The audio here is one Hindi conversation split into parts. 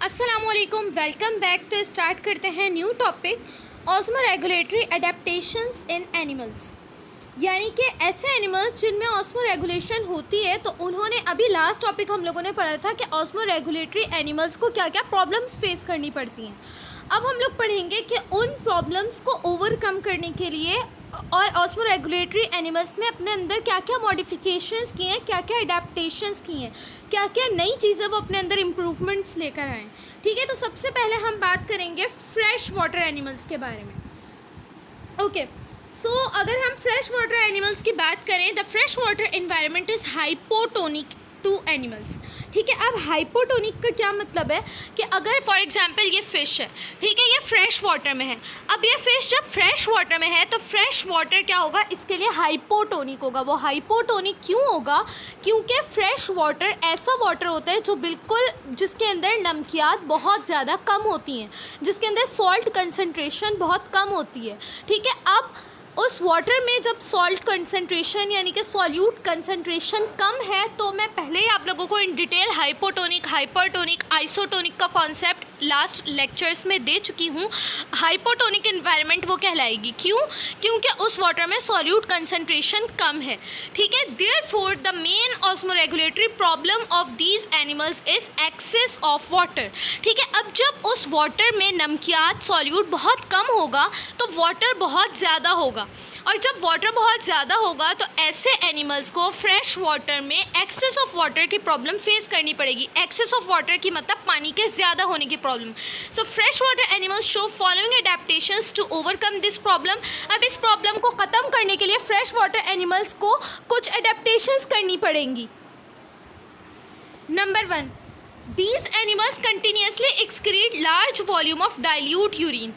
अस्सलामुअलैकुम, वेलकम बैक। तो स्टार्ट करते हैं न्यू टॉपिक ऑस्मोरेगुलेटरी एडेप्टेशंस इन एनिमल्स, यानी कि ऐसे एनिमल्स जिनमें ऑस्मोरेगुलेशन होती है। तो उन्होंने अभी लास्ट टॉपिक हम लोगों ने पढ़ा था कि ऑस्मोरेगुलेटरी एनिमल्स को क्या क्या प्रॉब्लम्स फेस करनी पड़ती हैं। अब हम लोग पढ़ेंगे कि उन प्रॉब्लम्स को ओवरकम करने के लिए और ऑस्मोरेगुलेटरी एनिमल्स ने अपने अंदर क्या क्या मॉडिफिकेशंस किए हैं, क्या क्या एडेप्टेशंस किए हैं, क्या क्या नई चीज़ें वो अपने अंदर इम्प्रूवमेंट्स लेकर आए। ठीक है, तो सबसे पहले हम बात करेंगे फ्रेश वाटर एनिमल्स के बारे में। ओके, सो अगर हम फ्रेश वाटर एनिमल्स की बात करें, the fresh water environment is hypotonic to animals. ठीक है, अब हाइपोटोनिक का क्या मतलब है कि अगर फॉर एग्जांपल ये फ़िश है, ठीक है, ये फ्रेश वाटर में है। अब ये फ़िश जब फ्रेश वाटर में है तो फ्रेश वाटर क्या होगा, इसके लिए हाइपोटोनिक होगा। वो हाइपोटोनिक क्यों होगा? क्योंकि फ्रेश वाटर ऐसा वाटर होता है जो बिल्कुल जिसके अंदर नमकियात बहुत ज़्यादा कम होती हैं, जिसके अंदर सॉल्ट कंसनट्रेशन बहुत कम होती है। ठीक है, अब उस वाटर में जब सॉल्ट कंसनट्रेशन यानी कि सॉल्यूट कंसनट्रेशन कम है, तो मैं पहले ही आप लोगों को in detail hypotonic, hypertonic, isotonic का कॉन्सेप्ट लास्ट लेक्चर्स में दे चुकी हूँ। हाइपोटोनिक एनवायरनमेंट वो कहलाएगी। क्यों? क्योंकि उस वाटर में सॉल्यूट कंसनट्रेशन कम है। ठीक है, therefore the main osmoregulatory problem of these animals is excess of water. ठीक है, अब जब उस वाटर में नमकियात सॉल्यूट बहुत कम होगा तो वाटर बहुत ज़्यादा होगा, और जब वाटर बहुत ज़्यादा होगा तो ऐसे एनिमल्स को फ्रेश वाटर में एक्सेस ऑफ वाटर की प्रॉब्लम फेस करनी पड़ेगी। एक्सेस ऑफ वाटर की मतलब पानी के ज़्यादा होने की problem. So fresh water animals show following adaptations to overcome this problem. अब इस प्रॉब्लम को ख़त्म करने के लिए फ्रेश वाटर एनिमल्स को कुछ एडेप्टेशंस करनी पड़ेंगी। Number 1, these animals continuously excrete large volume of dilute urine.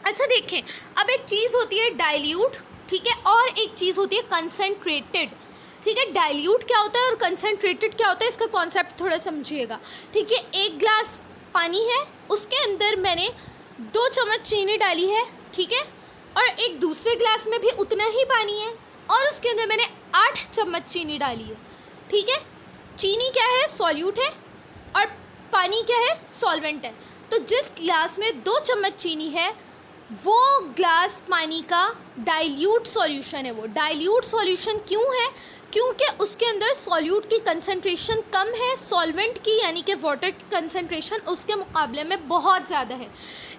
अच्छा देखें, अब एक चीज़ होती है डाइल्यूट, ठीक है, और एक चीज़ होती है कंसनट्रेटेड। ठीक है, डाइल्यूट क्या होता है और कंसनट्रेटेड क्या होता है, इसका कॉन्सेप्ट थोड़ा समझिएगा। ठीक है, एक ग्लास पानी है, उसके अंदर मैंने 2 चम्मच चीनी डाली है, ठीक है, और एक दूसरे ग्लास में भी उतना ही पानी है और उसके अंदर मैंने 8 चम्मच चीनी डाली है। ठीक है, चीनी क्या है, सॉल्यूट है, और पानी क्या है, सॉल्वेंट है। तो जिस ग्लास में 2 चम्मच चीनी है वो ग्लास पानी का डाइल्यूट सॉल्यूशन है। वो डाइल्यूट सॉल्यूशन क्यों है? क्योंकि उसके अंदर सॉल्यूट की कंसंट्रेशन कम है, सॉल्वेंट की यानी कि वाटर की कंसंट्रेशन उसके मुकाबले में बहुत ज़्यादा है।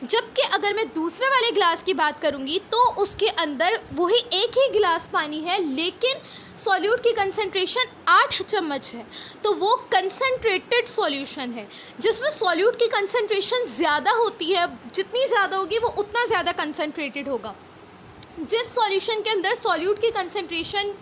जबकि अगर मैं दूसरे वाले ग्लास की बात करूँगी तो उसके अंदर वही एक ही गिलास पानी है, लेकिन सॉल्यूट की कंसंट्रेशन 8 चम्मच है। तो वो कंसंट्रेटेड सॉल्यूशन है जिसमें सॉल्यूट की कंसंट्रेशन ज़्यादा होती है। जितनी ज़्यादा होगी वो उतना ज़्यादा कंसंट्रेटेड होगा। जिस सॉल्यूशन के अंदर सॉल्यूट की कंसंट्रेशन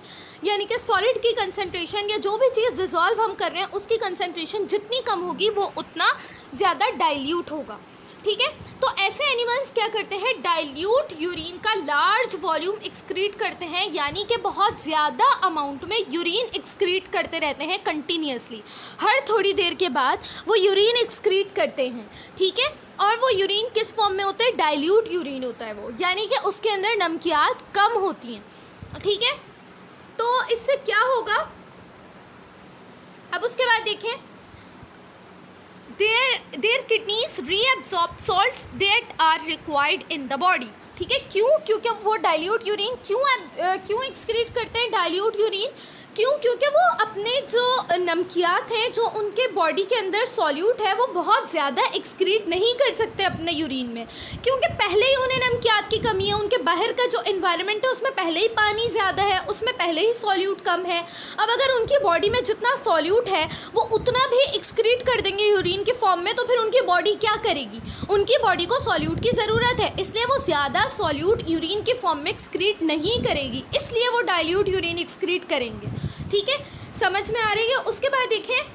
यानी कि सॉलिड की कंसंट्रेशन या जो भी चीज़ डिज़ोल्व हम कर रहे हैं उसकी कंसंट्रेशन जितनी कम होगी वो उतना ज़्यादा डाइल्यूट होगा। ठीक है, तो ऐसे एनिमल्स क्या करते हैं, डाइल्यूट यूरिन का लार्ज वॉल्यूम एक्सक्रीट करते हैं, यानी कि बहुत ज़्यादा अमाउंट में यूरिन एक्सक्रीट करते रहते हैं कंटिन्यूसली। हर थोड़ी देर के बाद वो यूरिन एक्सक्रीट करते हैं। ठीक है, और वो यूरिन किस फॉर्म में होता है, डाइल्यूट यूरिन होता है वो, यानी कि उसके अंदर नमकियात कम होती हैं। ठीक है, तो इससे क्या होगा, अब उसके बाद देखें, their kidneys reabsorb salts that are required in the body। ठीक है, क्यों? क्योंकि वो डाइल्यूट यूरिन क्यों एक्सक्रीट करते हैं डाइल्यूट यूरिन? क्यों? क्योंकि वो अपने जो नमकियात हैं जो उनके बॉडी के अंदर सॉल्यूट है वो बहुत ज़्यादा एक्सक्रीट नहीं कर सकते अपने यूरिन में, क्योंकि पहले ही उन्हें नमकियात की कमी है। उनके बाहर का जो एनवायरनमेंट है उसमें पहले ही पानी ज़्यादा है, उसमें पहले ही सॉल्यूट कम है। अब अगर उनकी बॉडी में जितना सॉल्यूट है वो उतना भी एक्सक्रीट कर देंगे यूरिन के फॉर्म में, तो फिर उनकी बॉडी क्या करेगी? उनकी बॉडी को सॉल्यूट की ज़रूरत है, इसलिए वो ज़्यादा सॉल्यूट यूरिन के फॉर्म में एक्सक्रीट नहीं करेगी, इसलिए वो डाइल्यूट यूरिन एक्सक्रीट करेंगे। ठीक है, समझ में आ रही है? उसके बाद देखें,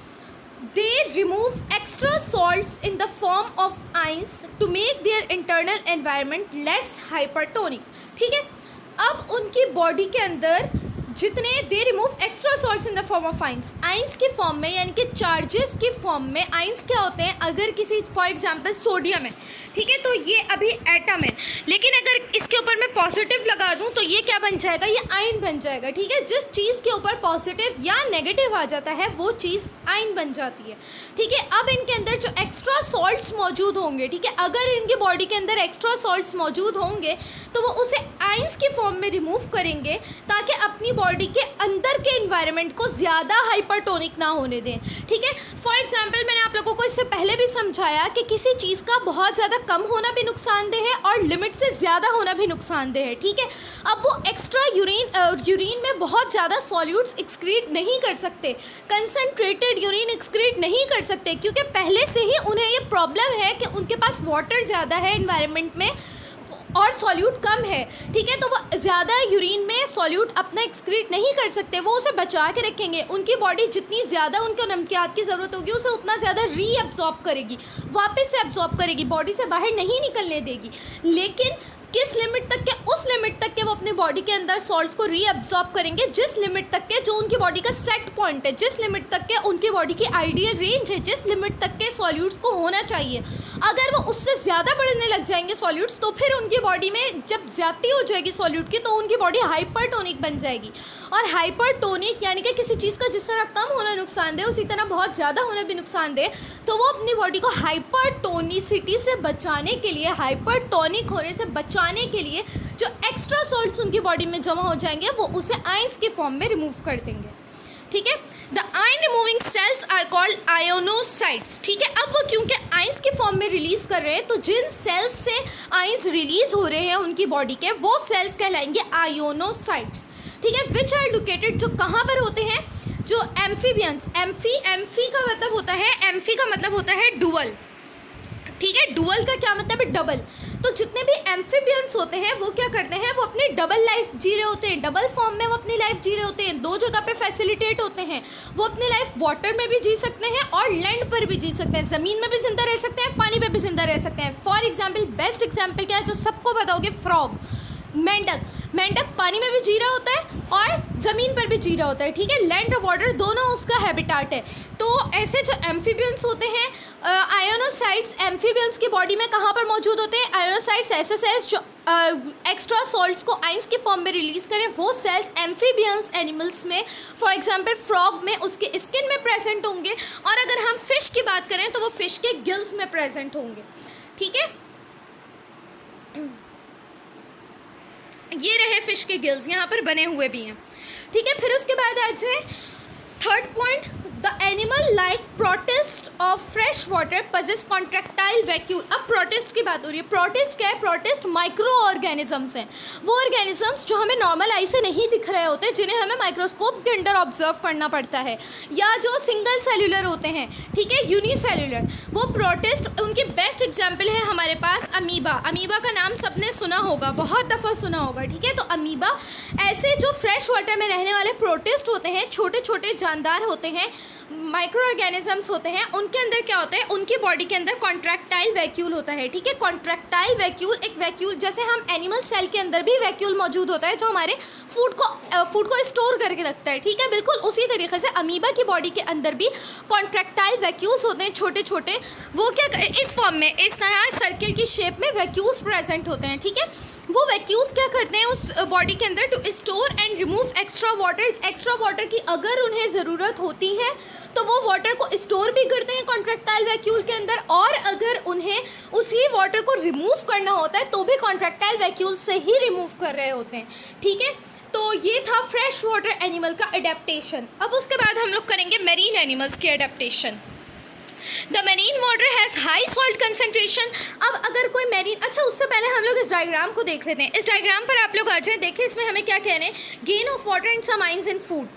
they remove extra salts in the form of ions to make their internal environment less hypertonic. ठीक है, अब उनकी बॉडी के अंदर जितने they remove extra salts in the form of ions, ions की फॉर्म में, यानी कि चार्जेस की फॉर्म में। आइंस क्या होते हैं, अगर किसी फॉर एग्जांपल सोडियम है, ठीक है, तो ये अभी एटम है, लेकिन अगर इसके ऊपर मैं पॉजिटिव लगा दूं तो ये क्या बन जाएगा, ये आयन बन जाएगा, ठीक है। जिस चीज़ के ऊपर पॉजिटिव या नेगेटिव आ जाता है वो चीज़ आयन बन जाती है, ठीक है। अब इनके अंदर जो एक्स्ट्रा सॉल्ट्स मौजूद होंगे, ठीक है, अगर इनके बॉडी के अंदर एक्स्ट्रा सॉल्ट्स मौजूद होंगे तो वो उसे आयंस की फॉर्म में रिमूव करेंगे ताकि अपनी बॉडी के अंदर के एनवायरनमेंट को ज़्यादा हाइपरटोनिक ना होने दें, ठीक है। फॉर एग्जांपल मैंने आप लोगों को इससे पहले भी समझाया कि किसी चीज़ का बहुत ज़्यादा कम होना भी नुकसानदेह है और लिमिट से ज़्यादा होना भी नुकसानदेह है, ठीक है। अब वो एक्स्ट्रा यूरिन में बहुत ज़्यादा सॉल्यूट्स एक्सक्रीट नहीं कर सकते, कंसनट्रेटेड यूरिन एक्सक्रीट नहीं कर सकते, क्योंकि पहले से ही उन्हें ये प्रॉब्लम है कि उनके पास वाटर ज़्यादा है एनवायरनमेंट में और सॉल्यूट कम है, ठीक है। तो वो ज़्यादा यूरिन में सॉल्यूट अपना एक्सक्रीट नहीं कर सकते, वो उसे बचा के रखेंगे। उनकी बॉडी जितनी ज़्यादा उनको नमकियात की ज़रूरत होगी उसे उतना ज़्यादा रीअब्जॉर्ब करेगी, वापस से एब्जॉर्ब करेगी, बॉडी से बाहर नहीं निकलने देगी। लेकिन किस लिमिट तक के, उस लिमिट तक के वो अपने बॉडी के अंदर सॉल्ट्स को रीअब्जॉर्ब करेंगे जिस लिमिट तक के, जो उनकी बॉडी का सेट पॉइंट है, जिस लिमिट तक के उनकी बॉडी की आइडियल रेंज है, जिस लिमिट तक के सॉल्यूट्स को होना चाहिए। अगर वो उससे ज़्यादा बढ़ने लग जाएंगे सॉल्यूट्स तो फिर उनकी बॉडी में जब ज़्यादती हो जाएगी सॉल्यूट की तो उनकी बॉडी हाइपरटोनिक बन जाएगी। और हाइपरटोनिक यानी कि किसी चीज़ का जिस तरह कम होना नुकसानदेह उसी तरह बहुत ज़्यादा होना भी नुकसानदेह, तो वो अपनी बॉडी को हाइपरटोनिसिटी से बचाने के लिए, हाइपरटोनिक होने से बचाने के लिए जो एक्स्ट्रा सॉल्ट्स उनकी बॉडी में जमा हो जाएंगे वो उसे आयंस की फॉर्म में रिमूव कर देंगे, ठीक है। The ion removing cells are called ionocytes, ठीक है। अब वो क्योंकि आयंस की फॉर्म में रिलीज कर रहे हैं तो जिन सेल्स से आयंस रिलीज हो रहे हैं उनकी बॉडी के, वो सेल्स कहलाएंगे आयोनोसाइट्स, ठीक है। विच आर लोकेटेड, जो कहाँ पर होते हैं, जो एम्फीबियंस, एम्फी का मतलब होता है, एम्फी का मतलब होता है डुअल, ठीक है। डुअल का क्या मतलब है, डबल। तो जितने भी एम्फीबियंस होते हैं वो क्या करते हैं, वो अपनी डबल लाइफ जी रहे होते हैं, डबल फॉर्म में वो अपनी लाइफ जी रहे होते हैं, दो जगह पे फैसिलिटेट होते हैं। वो अपनी लाइफ वाटर में भी जी सकते हैं और लैंड पर भी जी सकते हैं, ज़मीन में भी जिंदा रह सकते हैं, पानी में भी जिंदा रह सकते हैं। फॉर एग्जाम्पल, बेस्ट एग्जाम्पल क्या है जो सबको बताओगे, फ्रॉग, मेंढक। मेंढक पानी में भी जी रहा होता है और ज़मीन पर भी जी रहा होता है, ठीक है। लैंड और वाटर दोनों उसका हैबिटाट है। तो ऐसे जो एम्फीबियंस होते हैं, आयोनोसाइट्स एम्फीबियंस की बॉडी में कहाँ पर मौजूद होते हैं, आयोनोसाइट्स ऐसे सेल्स जो एक्स्ट्रा सॉल्ट्स को आइंस की फॉर्म में रिलीज करें, वो सेल्स एम्फीबियंस एनिमल्स में, फॉर एग्जांपल फ्रॉग में उसके स्किन में प्रेजेंट होंगे। और अगर हम फिश की बात करें तो वो फिश के गिल्स में प्रेजेंट होंगे, ठीक है। ये रहे फिश के गिल्स, यहाँ पर बने हुए भी हैं, ठीक है। फिर उसके बाद आ जाए third point, the animal like protist of fresh water possess contractile vacuole. अब प्रोटिस्ट की बात हो रही है। प्रोटिस्ट क्या है, प्रोटिस्ट माइक्रो ऑर्गेनिजम्स हैं, वो ऑर्गेनिजम्स जो हमें नॉर्मल आई से नहीं दिख रहे होते, जिन्हें हमें माइक्रोस्कोप के अंडर ऑब्जर्व करना पड़ता है, या जो सिंगल सेल्यूलर होते हैं, ठीक है, यूनिसेल्यूलर, वो प्रोटिस्ट। उनकी बेस्ट एग्जाम्पल है हमारे पास अमीबा। अमीबा का नाम सबने सुना होगा, बहुत दफ़ा सुना होगा, ठीक है। तो अमीबा ऐसे जो फ्रेश वाटर में रहने वाले प्रोटिस्ट होते हैं, छोटे छोटे जानदार होते हैं, माइक्रो ऑर्गेनिजम्स होते हैं। उनके अंदर क्या होता है, उनकी बॉडी के अंदर कॉन्ट्रैक्टाइल वैक्यूल होता है, ठीक है। कॉन्ट्रैक्टाइल वैक्यूल, एक वैक्यूल जैसे हम एनिमल सेल के अंदर भी वैक्यूल मौजूद होता है जो हमारे फूड को स्टोर करके रखता है, ठीक है। बिल्कुल उसी तरीके से अमीबा की बॉडी के अंदर भी कॉन्ट्रैक्टाइल वैक्यूल्स होते हैं, छोटे छोटे। वो क्या करें, इस फॉर्म में, इस तरह सर्किल की शेप में वैक्यूल्स प्रेजेंट होते हैं, ठीक है। वो वैक्यूल्स क्या करते हैं उस बॉडी के अंदर, to store and remove extra water. Extra water की अगर उन्हें ज़रूरत होती है तो वो वाटर को स्टोर भी करते हैं कॉन्ट्रैक्टाइल वैक्यूल के अंदर, और अगर उन्हें उसी वाटर को रिमूव करना होता है तो भी कॉन्ट्रैक्टाइल वैक्यूल से ही रिमूव कर रहे होते हैं, ठीक है। तो ये था फ्रेश वाटर एनिमल का एडेप्टेशन। अब उसके बाद हम लोग करेंगे मेरीन एनिमल्स की adaptation. The marine water has high salt concentration. अब अगर कोई मेरीन, अच्छा उससे पहले हम लोग इस डायग्राम को देख लेते हैं। इस डायग्राम पर आप लोग आ जाए, देखें इसमें हमें क्या कह रहे हैं, gain of water and some ions in food,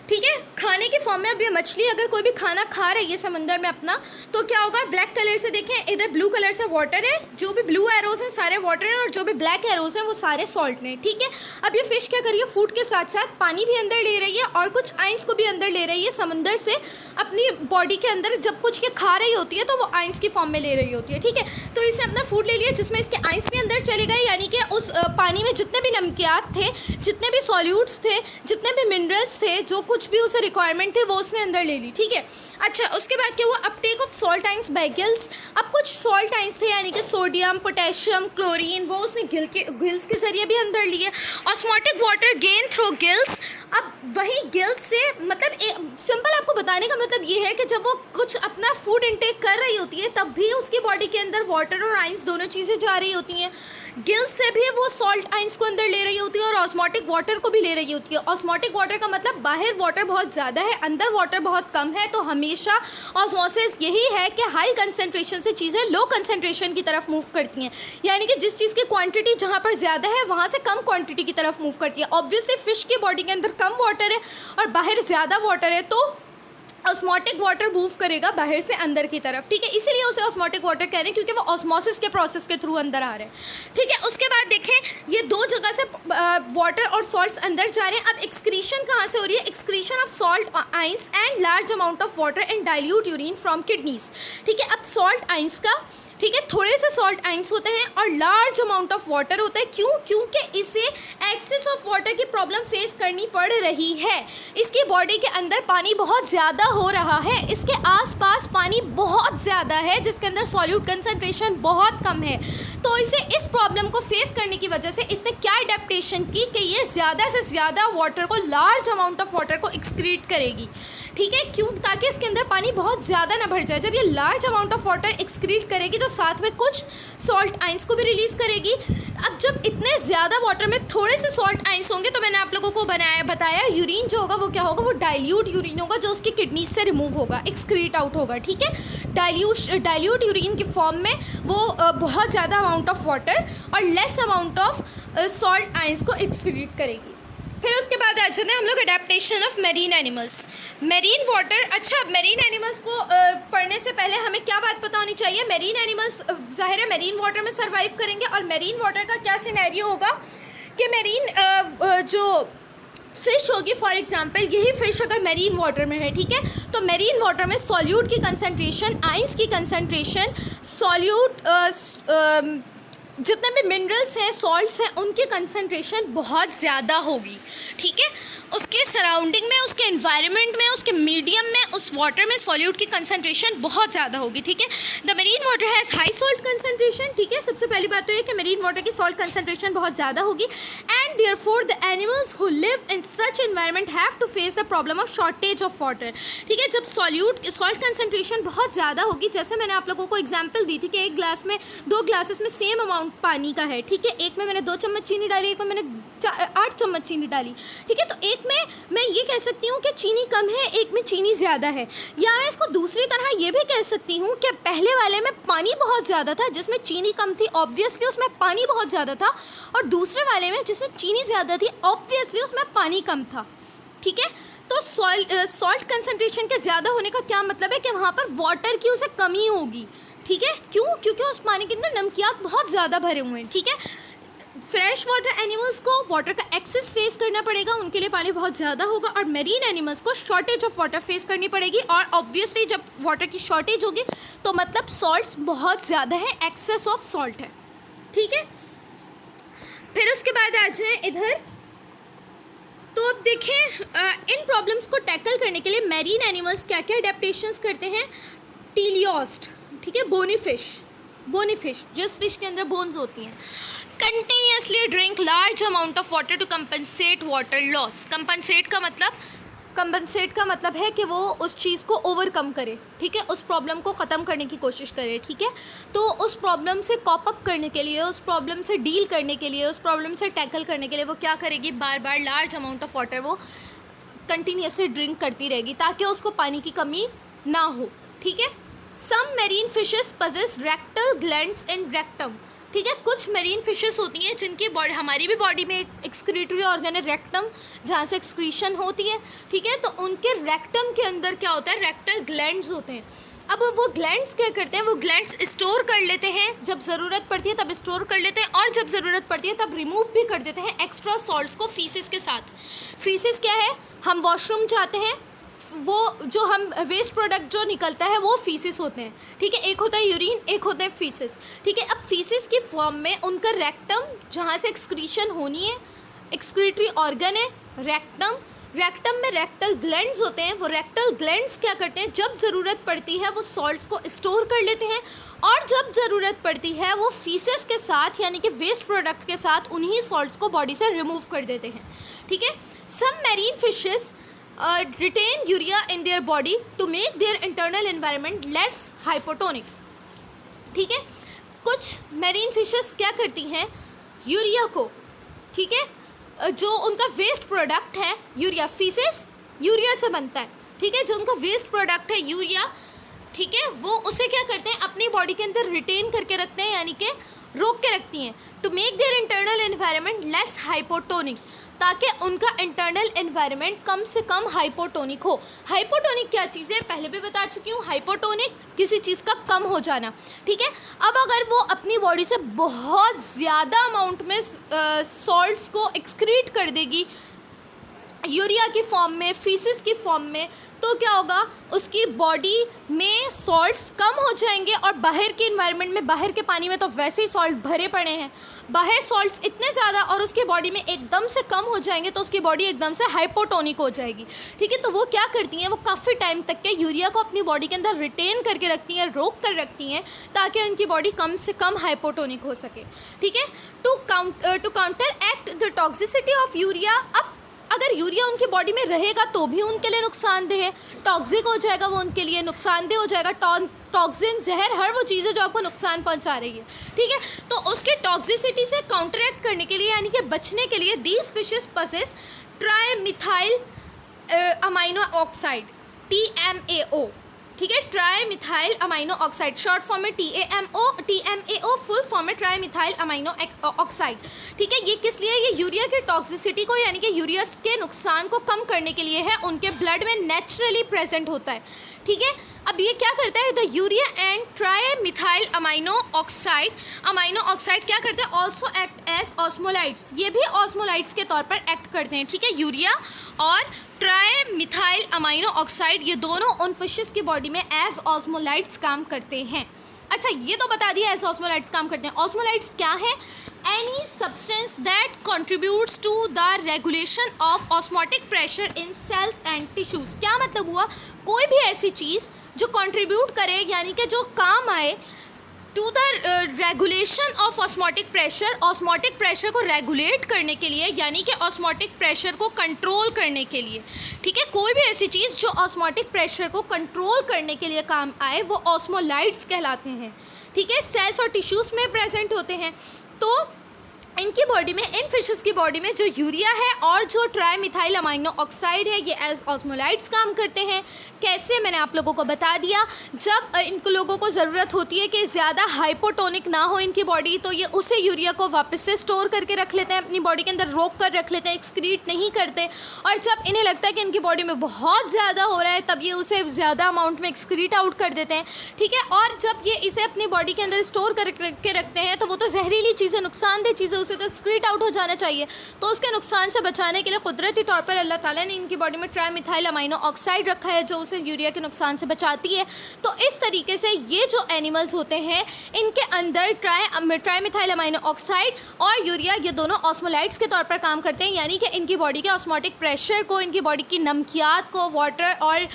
ठीक है, खाने की फॉर्म में। अब ये मछली अगर कोई भी खाना खा रही है समंदर में अपना, तो क्या होगा, ब्लैक कलर से देखें, इधर ब्लू कलर से वाटर है, जो भी ब्लू एरोज हैं सारे वाटर हैं, और जो भी ब्लैक एरोज हैं वो सारे सॉल्ट हैं। ठीक है, अब ये फिश क्या कर रही है, फूड के साथ साथ पानी भी अंदर ले रही है और कुछ आइंस को भी अंदर ले रही है समंदर से अपनी बॉडी के अंदर। जब कुछ ये खा रही होती है तो वो आइंस की फॉर्म में ले रही होती है। ठीक है, तो इसने अपना फूड ले लिया जिसमें इसके आइंस भी अंदर चले गए, यानी कि उस पानी में जितने भी नमकियात थे, जितने भी सॉल्यूट्स थे, जितने भी मिनरल्स थे, जो कुछ भी उसे रिक्वायरमेंट थे वो उसने अंदर ले ली। ठीक है, अच्छा उसके बाद क्या हुआ, uptake of salt ions by gills. अब कुछ सॉल्ट आइंस थे यानी कि सोडियम, पोटेशियम, क्लोरीन, वो उसने गिल्स के जरिए भी अंदर लिए। Osmotic water gain through gills. अब वही गिल्स से मतलब सिंपल आपको बताने का मतलब ये है कि जब वो कुछ अपना फूड इनटेक कर रही होती है तब भी उसकी बॉडी के अंदर वाटर और आइंस दोनों चीज़ें जा रही होती हैं। गिल्स से भी वो सॉल्ट आइंस को अंदर ले रही होती है और ऑस्मोटिक वाटर को भी ले रही होती है। ऑस्मोटिक वाटर का मतलब बाहर वाटर बहुत ज़्यादा है, अंदर वाटर बहुत कम है, तो हमेशा ऑस्मोसिस यही है कि हाई कंसनट्रेशन से चीज़ें लो कंसनट्रेशन की तरफ मूव करती हैं, यानी कि जिस चीज़ की क्वांटिटी जहाँ पर ज़्यादा है वहाँ से कम क्वांटिटी की तरफ मूव करती है। ऑब्वियसली फ़िश की बॉडी के अंदर कम वाटर है और बाहर ज़्यादा वाटर है, तो ऑस्मोटिक वाटर मूव करेगा बाहर से अंदर की तरफ। ठीक है, इसीलिए उसे ऑस्मोटिक वाटर कह रहे हैं क्योंकि वो ऑस्मोसिस के प्रोसेस के थ्रू अंदर आ रहे हैं। ठीक है, उसके बाद देखें ये दो जगह से वाटर और सॉल्ट्स अंदर जा रहे हैं। अब एक्सक्रीशन कहाँ से हो रही है, excretion of salt ions and large amount of water and dilute urine from kidneys. ठीक है, अब सॉल्ट आइंस का, ठीक है, थोड़े से सॉल्ट आइंस होते हैं और लार्ज अमाउंट ऑफ वाटर होता है। क्यों, क्योंकि इसे एक्सेस ऑफ वाटर की प्रॉब्लम फेस करनी पड़ रही है। इसकी बॉडी के अंदर पानी बहुत ज़्यादा हो रहा है, इसके आसपास पानी बहुत ज़्यादा है जिसके अंदर सॉल्यूट कंसनट्रेशन बहुत कम है। तो इसे इस प्रॉब्लम को फेस करने की वजह से इसने क्या एडेप्टेशन की कि ये ज़्यादा से ज़्यादा वाटर को, लार्ज अमाउंट ऑफ वाटर को एक्सक्रीट करेगी। ठीक है, क्यों, ताकि इसके अंदर पानी बहुत ज़्यादा ना भर जाए। जब ये large amount of water excrete करेगी तो साथ में कुछ सॉल्ट आइंस को भी रिलीज़ करेगी। अब जब इतने ज़्यादा वाटर में थोड़े से सॉल्ट आइंस होंगे तो मैंने आप लोगों को बताया यूरिन जो होगा वो क्या होगा, वो डाइल्यूट यूरिन होगा जो उसकी किडनी से रिमूव होगा, एक्सक्रीट आउट होगा। ठीक है, डाइल्यूट यूरिन की फॉर्म में वो बहुत ज़्यादा अमाउंट ऑफ वाटर और less amount of salt ions को एक्सक्रीट करेगी। फिर उसके बाद आ जाते हैं हम लोग adaptation of marine animals, marine water. अच्छा, मेरीन एनिमल्स को पढ़ने से पहले हमें क्या बात पता होनी चाहिए, मेरीन एनिमल्स ज़ाहिर है मेरीन वाटर में सर्वाइव करेंगे और मेरीन वाटर का क्या सिनेरियो होगा कि मेरीन जो फ़िश होगी, फॉर एग्जांपल यही फ़िश अगर मेरीन वाटर में है, ठीक है, तो मेरीन वाटर में सॉल्यूट की कंसनट्रेशन, आइंस की कंसनट्रेशन, सॉल्यूट जितने भी मिनरल्स हैं, सॉल्ट्स हैं, उनकी कंसनट्रेशन बहुत ज़्यादा होगी। ठीक है, उसके सराउंडिंग में, उसके एनवायरनमेंट में, उसके मीडियम में, उस वाटर में सॉल्यूट की कंसनट्रेशन बहुत ज़्यादा होगी। ठीक है, the marine water has high salt concentration. ठीक है, सबसे पहली बात तो ये कि मेरीन वाटर की सॉल्ट कंसनट्रेशन बहुत ज़्यादा होगी and therefore the animals who live in such environment have to face the problem of shortage of water. ठीक है, जब सॉल्ट कंसनट्रेशन बहुत ज़्यादा होगी, जैसे मैंने आप लोगों को एग्जाम्पल दी थी कि एक ग्लास में, 2 ग्लासेस में सेम अमाउंट पानी का है। ठीक है, एक में मैंने 2 चम्मच चीनी डाली, एक में मैंने 8 चम्मच चीनी डाली। ठीक है, तो एक में मैं ये कह सकती हूँ कि चीनी कम है, एक में चीनी ज़्यादा है। या मैं इसको दूसरी तरह ये भी कह सकती हूँ कि पहले वाले में पानी बहुत ज़्यादा था जिसमें चीनी कम थी, ऑब्वियसली उसमें पानी बहुत ज़्यादा था, और दूसरे वाले में जिसमें चीनी ज़्यादा थी, ऑब्वियसली उसमें पानी कम था। ठीक है, तो सॉल्ट कंसनट्रेशन के ज़्यादा होने का क्या मतलब है कि वहाँ पर वाटर की उसे कमी होगी। ठीक है, क्यों, क्योंकि उस पानी के अंदर नमकियात बहुत ज़्यादा भरे हुए हैं। ठीक है, फ्रेश वाटर एनिमल्स को वाटर का एक्सेस फेस करना पड़ेगा, उनके लिए पानी बहुत ज़्यादा होगा, और मेरीन एनिमल्स को शॉर्टेज ऑफ वाटर फेस करनी पड़ेगी। और ऑब्वियसली जब वाटर की शॉर्टेज होगी तो मतलब सॉल्ट्स बहुत ज़्यादा है, एक्सेस ऑफ सॉल्ट है। ठीक है, फिर उसके बाद आ जाए इधर, तो अब देखें इन प्रॉब्लम्स को टैकल करने के लिए मेरीन एनिमल्स क्या क्या अडेप्टेशंस करते हैं। टीलियोस्ट, ठीक है, बोनी फिश जिस फिश के अंदर बोन्स होती हैं, continuously drink large amount of water to compensate water loss. Compensate का मतलब है कि वो उस चीज़ को ओवरकम करे। ठीक है, उस प्रॉब्लम को ख़त्म करने की कोशिश करे। ठीक है, तो उस प्रॉब्लम से कॉप अप करने के लिए, उस प्रॉब्लम से डील करने के लिए, उस प्रॉब्लम से टैकल करने के लिए वो क्या करेगी, बार बार लार्ज अमाउंट ऑफ वाटर वो कंटिन्यूसली ड्रिंक करती रहेगी ताकि उसको पानी की कमी ना हो। ठीक है, some marine fishes possess rectal glands in rectum. ठीक है। कुछ मेरीन फिशेस होती हैं जिनकी बॉडी, हमारी भी बॉडी में एक एक्सक्रीटरी ऑर्गन है रेक्टम, जहाँ से एक्सक्रीशन होती है, ठीक है। तो उनके रेक्टम के अंदर क्या होता है, रेक्टल ग्लैंड्स होते हैं। अब वो ग्लैंड्स क्या करते हैं, वो ग्लैंड्स स्टोर कर लेते हैं, जब ज़रूरत पड़ती है तब स्टोर कर लेते हैं, और जब ज़रूरत पड़ती है तब रिमूव भी कर देते हैं एक्स्ट्रा सॉल्ट्स को फीसिस के साथ। फीसिस क्या है, हम वॉशरूम जाते हैं, वो जो हम वेस्ट प्रोडक्ट जो निकलता है वो फीसिस होते हैं, ठीक है। एक होता है यूरिन, एक होता है फीसिस, ठीक है। अब फीसिस की फॉर्म में उनका रेक्टम, जहाँ से एक्सक्रीशन होनी है, एक्सक्रीटरी ऑर्गन है रेक्टम, रेक्टम में रेक्टल ग्लैंड्स होते हैं। वो रेक्टल ग्लैंड्स क्या करते हैं, जब ज़रूरत पड़ती है वो सॉल्ट्स को स्टोर कर लेते हैं, और जब ज़रूरत पड़ती है वो फीसेस के साथ यानी कि वेस्ट प्रोडक्ट के साथ उन्हीं सॉल्ट्स को बॉडी से रिमूव कर देते हैं, ठीक है। Some marine fishes retain urea in their body to make their internal environment less hypotonic, ठीक है। कुछ मैरीन फिशेस क्या करती हैं, यूरिया को, ठीक है, जो उनका वेस्ट प्रोडक्ट है यूरिया, फीसेस यूरिया से बनता है, ठीक है। जो उनका वेस्ट प्रोडक्ट है यूरिया, ठीक है, वो उसे क्या करते हैं, अपनी बॉडी के अंदर रिटेन करके रखते हैं, यानी कि रोक के रखती हैं। To make their internal environment less hypotonic, ताकि उनका इंटरनल एनवायरनमेंट कम से कम हाइपोटोनिक हो। हाइपोटोनिक क्या चीज़ है, पहले भी बता चुकी हूँ। हाइपोटोनिक किसी चीज़ का कम हो जाना, ठीक है। अब अगर वो अपनी बॉडी से बहुत ज़्यादा अमाउंट में सॉल्ट्स को एक्सक्रीट कर देगी यूरिया की फॉर्म में, फीसिस की फॉर्म में, तो क्या होगा, उसकी बॉडी में सॉल्ट्स कम हो जाएंगे, और बाहर के इन्वायरमेंट में, बाहर के पानी में तो वैसे ही सॉल्ट भरे पड़े हैं, बाहर सॉल्ट्स इतने ज़्यादा और उसकी बॉडी में एकदम से कम हो जाएंगे, तो उसकी बॉडी एकदम से हाइपोटोनिक हो जाएगी, ठीक है। तो वो क्या करती हैं, वो काफ़ी टाइम तक के यूरिया को अपनी बॉडी के अंदर रिटेन करके रखती हैं, रोक कर रखती हैं, ताकि उनकी बॉडी कम से कम हाइपोटोनिक हो सके, ठीक है। To counteract the toxicity of urea, अब अगर यूरिया उनकी बॉडी में रहेगा तो भी उनके लिए नुकसानदेह है, टॉक्सिक हो जाएगा, वो उनके लिए नुकसानदेह हो जाएगा। टॉक्सिन, जहर, हर वो चीज़ है जो आपको नुकसान पहुंचा रही है, ठीक है। तो उसके टॉक्सिसिटी से काउंटरएक्ट करने के लिए, यानी कि बचने के लिए, these fishes possess trimethyl amino oxide, TMAO, ठीक है। Trimethyl amino oxide, short form में TMAO, फुल फॉर्म में ट्राइमिथाइल अमाइनो ऑक्साइड, ठीक है। ये किस लिए, ये यूरिया की टॉक्सिसिटी को, यानी कि यूरिया के नुकसान को कम करने के लिए है, उनके ब्लड में नेचुरली प्रेजेंट होता है, ठीक है। अब ये क्या करता है, the urea and trimethyl amino oxide क्या करते हैं, ऑल्सो एक्ट एज ऑस्मोलाइट्स, ये भी ऑस्मोलाइट्स के तौर पर एक्ट करते हैं, ठीक है। यूरिया और ट्राइमिथाइल अमाइनो ऑक्साइड, ये दोनों उन फिशेस की बॉडी में एज ऑस्मोलाइट्स काम करते हैं। अच्छा, ये तो बता दिया एज ऑस्मोलाइट्स काम करते हैं। ऑस्मोलाइट्स क्या है, any substance that contributes to the regulation of osmotic pressure in cells and tissues. क्या मतलब हुआ, कोई भी ऐसी चीज़ जो कंट्रीब्यूट करे, यानी कि जो काम आए to the regulation of osmotic pressure को रेगुलेट करने के लिए, यानी कि ऑस्मोटिक प्रेशर को कंट्रोल करने के लिए, ठीक है। कोई भी ऐसी चीज़ जो ऑस्मोटिक प्रेशर को कंट्रोल करने के लिए काम आए, वो ऑस्मोलाइट्स कहलाते हैं, ठीक है। सेल्स और टिश्यूज़ में प्रेजेंट होते हैं। तो इनकी बॉडी में, इन फिशेस की बॉडी में जो यूरिया है और जो ट्राइमिथाइल अमाइनो ऑक्साइड है, ये एज ऑस्मोलाइट्स काम करते हैं। कैसे, मैंने आप लोगों को बता दिया, जब इन लोगों को ज़रूरत होती है कि ज़्यादा हाइपोटोनिक ना हो इनकी बॉडी, तो ये उसे यूरिया को वापस से स्टोर करके रख लेते हैं, अपनी बॉडी के अंदर रोक कर रख लेते हैं, एक्सक्रीट नहीं करते। और जब इन्हें लगता है कि इनकी बॉडी में बहुत ज़्यादा हो रहा है, तब ये उसे ज़्यादा अमाउंट में एक्सक्रीट आउट कर देते हैं, ठीक है। और जब ये इसे अपनी बॉडी के अंदर स्टोर करके रखते हैं, तो वो तो जहरीली चीज़ें, नुकसानदेह चीज़ें, उसे तो एक्सक्रीट आउट हो जाना चाहिए। तो उसके नुकसान से बचाने के लिए कुदरती तौर पर अल्लाह ताला ने इनकी बॉडी में ट्राइमिथाइल अमाइनो ऑक्साइड रखा है, जो उसे यूरिया के नुकसान से बचाती है। तो इस तरीके से ये जो एनिमल्स होते हैं, इनके अंदर ट्राइमिथाइल अमाइनो ऑक्साइड और यूरिया, ये दोनों ऑस्मोलाइट्स के तौर पर काम करते हैं, यानी कि इनकी बॉडी के ऑस्मोटिक प्रेशर को, इनकी बॉडी की नमकियात को, वाटर और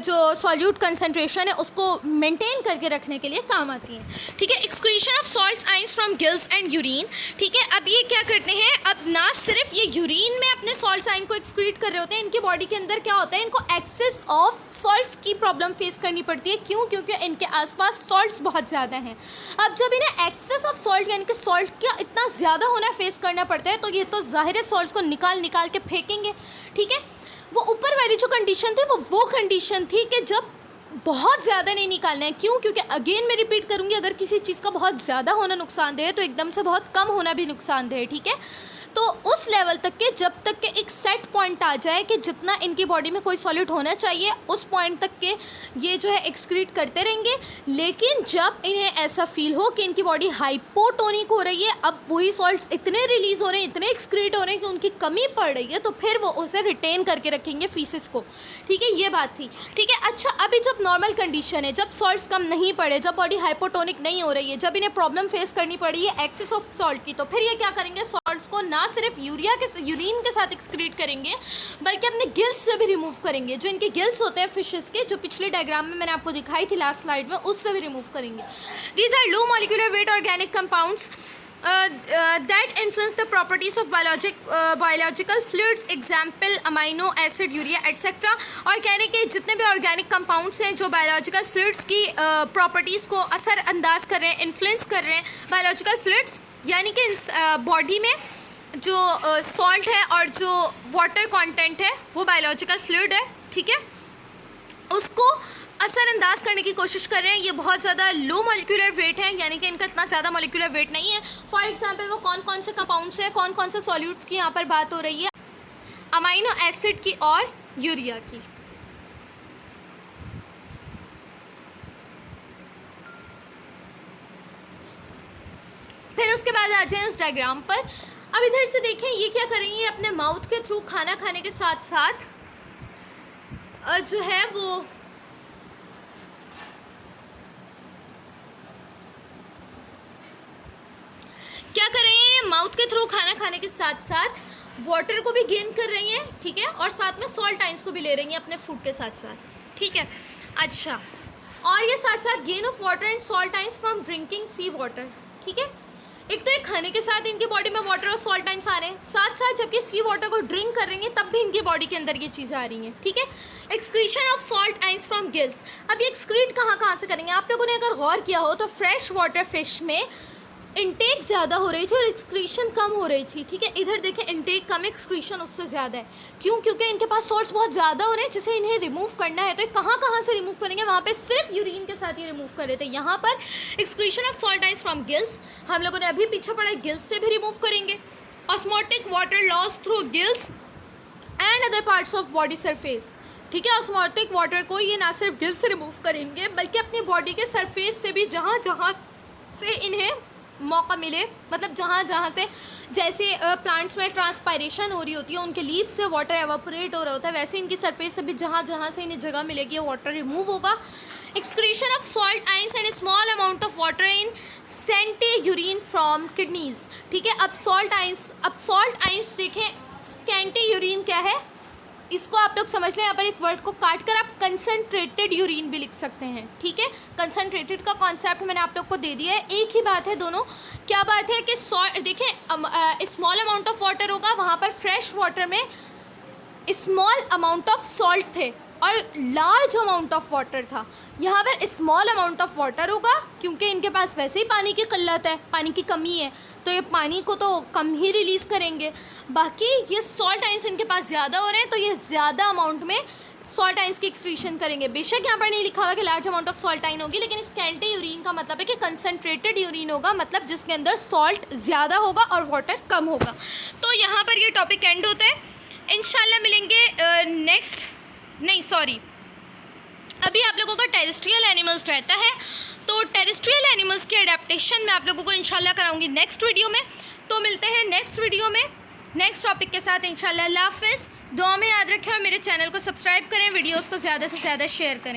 जो सॉल्यूट कंसनट्रेशन है उसको मेंटेन करके रखने के लिए काम आती हैं, ठीक है। Excretion of salts ions from gills and urine, ठीक है। अब ये क्या करते हैं, अब ना सिर्फ ये यूरिन में अपने सॉल्ट आइन को एक्सक्रीट कर रहे होते हैं, इनकी बॉडी के अंदर क्या होता है, इनको एक्सेस ऑफ सॉल्ट्स की प्रॉब्लम फेस करनी पड़ती है। क्यों? क्योंकि इनके आसपास सॉल्ट्स बहुत ज़्यादा हैं। अब जब इन्हें एक्सेस ऑफ सॉल्ट, यानी कि सॉल्ट का इतना ज़्यादा होना फेस करना पड़ता है, तो ये तो ज़ाहिर है सॉल्ट्स को निकाल के फेंकेंगे, ठीक है। वो ऊपर वाली जो कंडीशन थी वो कंडीशन थी कि जब बहुत ज़्यादा नहीं निकालना है। क्यों? क्योंकि अगेन मैं रिपीट करूँगी, अगर किसी चीज़ का बहुत ज़्यादा होना नुकसानदेह है तो एकदम से बहुत कम होना भी नुकसानदेह है, ठीक है। तो उस लेवल तक के, जब तक के एक सेट पॉइंट आ जाए कि जितना इनकी बॉडी में कोई सॉलिड होना चाहिए, उस पॉइंट तक के ये जो है एक्सक्रीट करते रहेंगे। लेकिन जब इन्हें ऐसा फील हो कि इनकी बॉडी हाइपोटोनिक हो रही है, अब वही सॉल्ट्स इतने रिलीज हो रहे हैं, इतने एक्सक्रीट हो रहे हैं कि उनकी कमी पड़ रही है, तो फिर वो उसे रिटेन करके रखेंगे फीसेस को, ठीक है। ये बात थी, ठीक है। अच्छा, अभी जब नॉर्मल कंडीशन है, जब सॉल्ट्स कम नहीं पड़े, जब बॉडी हाइपोटोनिक नहीं हो रही है, जब इन्हें प्रॉब्लम फेस करनी पड़ी है एक्सेस ऑफ सॉल्ट की, तो फिर ये क्या करेंगे? सॉल्ट्स को ना सिर्फ यूरिन के साथ एक्सक्रीट करेंगे, बल्कि अपने गिल्स से भी रिमूव करेंगे। जो इनके गिल्स होते हैं फिशेस के, जो पिछले डायग्राम में मैंने आपको दिखाई थी लास्ट स्लाइड में, उससे भी रिमूव करेंगे। These are low molecular weight organic compounds that influence the properties of biological fluids, example amino acid, urea etc. और कहने के जितने भी ऑर्गेनिक कंपाउंड्स हैं जो बायोलॉजिकल फ्लूइड्स की प्रॉपर्टीज़ को असरअंदाज कर रहे हैं, इन्फ्लुएंस कर रहे हैं। बायोलॉजिकल फ्लूइड्स यानी कि बॉडी में जो सॉल्ट है और जो वाटर कंटेंट है वो बायोलॉजिकल फ्लूइड है, ठीक है, उसको असरअंदाज करने की कोशिश कर रहे हैं। ये बहुत ज़्यादा लो मॉलिक्यूलर वेट है, यानी कि इनका इतना ज़्यादा मॉलिक्यूलर वेट नहीं है। फॉर एग्जांपल वो कौन कौन से कंपाउंड्स हैं, कौन कौन से सॉल्यूट्स की यहाँ पर बात हो रही है? अमाइनो एसिड की और यूरिया की। फिर उसके बाद आ जाए इस डायग्राम पर। अब इधर से देखें, ये क्या कर रही है? अपने माउथ के थ्रू खाना खाने के साथ साथ जो है वो क्या कर रही हैं? माउथ के थ्रू खाना खाने के साथ साथ वाटर को भी गेन कर रही हैं, ठीक है, और साथ में सॉल्ट आइंस को भी ले रही हैं अपने फूड के साथ साथ, ठीक है। अच्छा, और ये साथ साथ gain of water and salt ions from drinking sea water, ठीक है। एक तो ये खाने के साथ इनकी बॉडी में वाटर और सॉल्ट आइंस आ रहे हैं, साथ साथ जब ये सी वाटर को ड्रिंक कर रही हैं तब भी इनकी बॉडी के अंदर ये चीज़ें आ रही हैं, ठीक है। Excretion of salt ions from gills. अब ये एक्सक्रीट कहाँ कहाँ से करेंगे? आप लोगों ने अगर गौर किया हो तो फ्रेश वाटर फिश में इंटेक ज़्यादा हो रही थी और एक्सक्रीशन कम हो रही थी, ठीक है। इधर देखें, इंटेक कम, एक्सक्रीशन उससे ज़्यादा है। क्यों? क्योंकि इनके पास सॉल्ट्स बहुत ज़्यादा हो रहे हैं जिसे इन्हें रिमूव करना है। तो ये कहाँ कहाँ से रिमूव करेंगे? वहाँ पे सिर्फ यूरिन के साथ ही रिमूव कर रहे थे। यहाँ पर excretion of salt ions from gills, हम लोगों ने अभी पीछे पढ़ा, गिल्स से भी रिमूव करेंगे। Osmotic water loss through gills and other parts of body surface, ठीक है। ऑस्मोटिक वाटर को ये ना सिर्फ गिल्स से रिमूव करेंगे बल्कि अपनी बॉडी के सरफेस से भी, जहाँ जहाँ से इन्हें मौका मिले, मतलब जहाँ जहाँ से, जैसे प्लांट्स में ट्रांसपायरेशन हो रही होती है, उनके लीफ से वाटर एवापोरेट हो रहा होता है, वैसे इनकी सरफेस से भी जहाँ जहाँ से इन्हें जगह मिलेगी वाटर रिमूव होगा। Excretion of salt ions and small amount of water in scanty urine from kidneys, ठीक है। अब सॉल्ट आइंस देखें, स्कैंटी यूरिन क्या है इसको आप लोग समझ लें। यहाँ पर इस वर्ड को काट कर आप कंसनट्रेटेड यूरिन भी लिख सकते हैं, ठीक है। कंसनट्रेटेड का कॉन्सेप्ट मैंने आप लोग को दे दिया है, एक ही बात है दोनों। क्या बात है कि सॉल्ट देखें, स्मॉल अमाउंट ऑफ वाटर होगा, वहाँ पर फ्रेश वाटर में स्मॉल अमाउंट ऑफ सॉल्ट थे और लार्ज अमाउंट ऑफ वाटर था। यहाँ पर स्मॉल अमाउंट ऑफ वाटर होगा क्योंकि इनके पास वैसे ही पानी की किल्लत है, पानी की कमी है, तो ये पानी को तो कम ही रिलीज़ करेंगे। बाकी ये सॉल्ट आइंस इनके पास ज़्यादा हो रहे हैं तो ये ज़्यादा अमाउंट में सॉल्ट आइंस की एक्सक्रीशन करेंगे। बेशक यहाँ पर नहीं लिखा हुआ कि लार्ज अमाउंट ऑफ सॉल्ट आइन होगी, लेकिन स्कैंटी यूरिन का मतलब है कि कंसनट्रेटेड यूरिन होगा, मतलब जिसके अंदर सॉल्ट ज़्यादा होगा और वाटर कम होगा। तो यहाँ पर ये टॉपिक एंड होता है। इंशाल्लाह मिलेंगे अभी आप लोगों का टेरेस्ट्रियल एनिमल्स रहता है, तो टेरेस्ट्रियल एनिमल्स के एडेप्टेशन मैं आप लोगों को इंशाल्लाह कराऊंगी नेक्स्ट वीडियो में। तो मिलते हैं नेक्स्ट वीडियो में नेक्स्ट टॉपिक के साथ इंशाल्लाह। अल्लाह हाफ़िज़। दुआ में याद रखें और मेरे चैनल को सब्सक्राइब करें, वीडियोस को ज़्यादा से ज़्यादा शेयर करें।